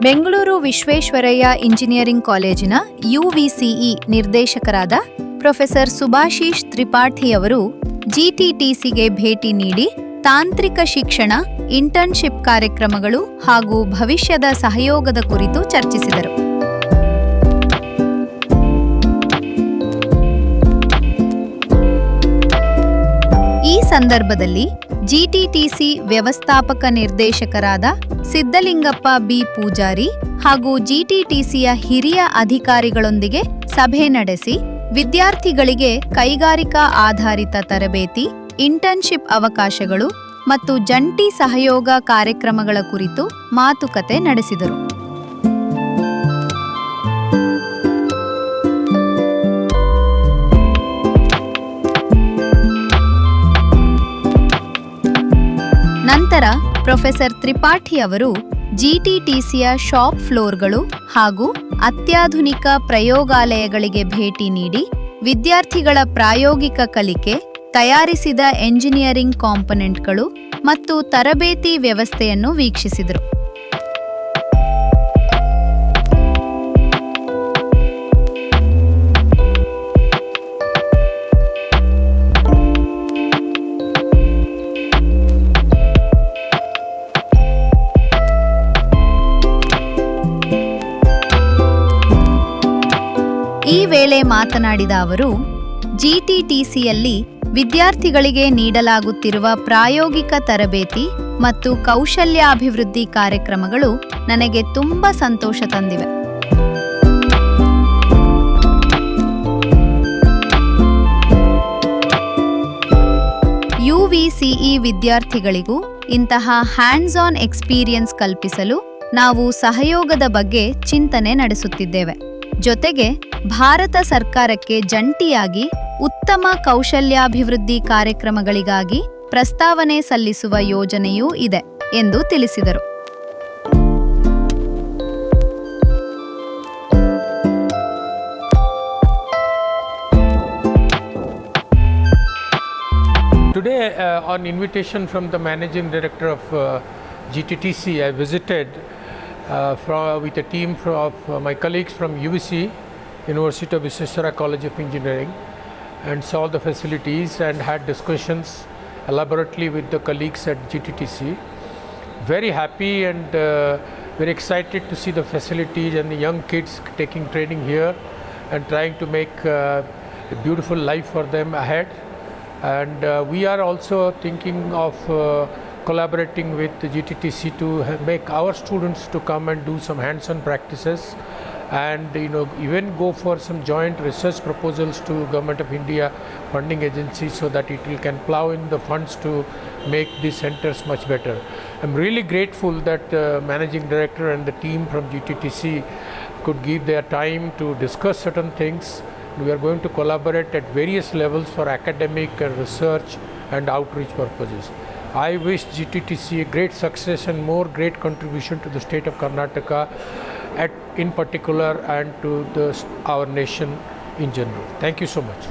Bengaluru Visvesvaraya engineering ಕಾಲೇಜಿನ UVCE ನಿರ್ದೇಶಕರಾದ professor ಸುಭಾಶೀಶ್ Tripathi ಅವರು GTTCಗೆ ಭೇಟಿ ನೀಡಿ ತಾಂತ್ರಿಕ ಶಿಕ್ಷಣ, ಇಂಟರ್ನ್ಶಿಪ್ ಕಾರ್ಯಕ್ರಮಗಳು ಹಾಗೂ ಭವಿಷ್ಯದ ಸಹಯೋಗದ ಕುರಿತು ಚರ್ಚಿಸಿದರು. ಈ ಸಂದರ್ಭದಲ್ಲಿ GTTC ವ್ಯವಸ್ಥಾಪಕ ನಿರ್ದೇಶಕರಾದ ಸಿದ್ದಲಿಂಗಪ್ಪ ಬಿ ಪೂಜಾರಿ ಹಾಗೂ GTTCಯ ಹಿರಿಯ ಅಧಿಕಾರಿಗಳೊಂದಿಗೆ ಸಭೆ ನಡೆಸಿ ವಿದ್ಯಾರ್ಥಿಗಳಿಗೆ ಕೈಗಾರಿಕಾ ಆಧಾರಿತ ತರಬೇತಿ, ಇಂಟರ್ನ್ಶಿಪ್ ಅವಕಾಶಗಳು ಮತ್ತು ಜಂಟಿ ಸಹಯೋಗ ಕಾರ್ಯಕ್ರಮಗಳ ಕುರಿತು ಮಾತುಕತೆ ನಡೆಸಿದರು. ನಂತರ ಪ್ರೊಫೆಸರ್ ತ್ರಿಪಾಠಿ ಅವರು GTTCಯ ಶಾಪ್ ಫ್ಲೋರ್ಗಳು ಹಾಗೂ ಅತ್ಯಾಧುನಿಕ ಪ್ರಯೋಗಾಲಯಗಳಿಗೆ ಭೇಟಿ ನೀಡಿ ವಿದ್ಯಾರ್ಥಿಗಳ ಪ್ರಾಯೋಗಿಕ ಕಲಿಕೆ, ತಯಾರಿಸಿದ ಎಂಜಿನಿಯರಿಂಗ್ ಕಾಂಪೊನೆಂಟ್ಗಳು ಮತ್ತು ತರಬೇತಿ ವ್ಯವಸ್ಥೆಯನ್ನು ವೀಕ್ಷಿಸಿದರು. ಈ ವೇಳೆ ಮಾತನಾಡಿದ ಅವರು, GTTCಯಲ್ಲಿ ವಿದ್ಯಾರ್ಥಿಗಳಿಗೆ ನೀಡಲಾಗುತ್ತಿರುವ ಪ್ರಾಯೋಗಿಕ ತರಬೇತಿ ಮತ್ತು ಕೌಶಲ್ಯಾಭಿವೃದ್ಧಿ ಕಾರ್ಯಕ್ರಮಗಳು ನನಗೆ ತುಂಬ ಸಂತೋಷ ತಂದಿವೆ. UVCE ವಿದ್ಯಾರ್ಥಿಗಳಿಗೂ ಇಂತಹ ಹ್ಯಾಂಡ್ಸ್ ಆನ್ ಎಕ್ಸ್ಪೀರಿಯನ್ಸ್ ಕಲ್ಪಿಸಲು ನಾವು ಸಹಯೋಗದ ಬಗ್ಗೆ ಚಿಂತನೆ ನಡೆಸುತ್ತಿದ್ದೇವೆ. ಜೊತೆಗೆ ಭಾರತ ಸರ್ಕಾರಕ್ಕೆ ಜಂಟಿಯಾಗಿ ಉತ್ತಮ ಕೌಶಲ್ಯಾಭಿವೃದ್ಧಿ ಕಾರ್ಯಕ್ರಮಗಳಿಗಾಗಿ ಪ್ರಸ್ತಾವನೆ ಸಲ್ಲಿಸುವ ಯೋಜನೆಯೂ ಇದೆ ಎಂದು ತಿಳಿಸಿದರು. Today, on invitation from the Managing Director of GTTC, I visited with a team of my colleagues from UVC, University of Visvesvaraya College of Engineering, and saw the facilities and had discussions elaborately with the colleagues at GTTC. Very happy and very excited to see the facilities and the young kids taking training here and trying to make a beautiful life for them ahead. And we are also thinking of collaborating with the GTTC to make our students to come and do some hands-on practices and even go for some joint research proposals to Government of India funding agencies so that it can plow in the funds to make these centers much better. I'm really grateful that Managing Director and the team from GTTC could give their time to discuss certain things. We are going to collaborate at various levels for academic and research and outreach purposes. I wish GTTC a great success and more great contribution to the state of Karnataka in particular and to our nation in general. Thank you so much.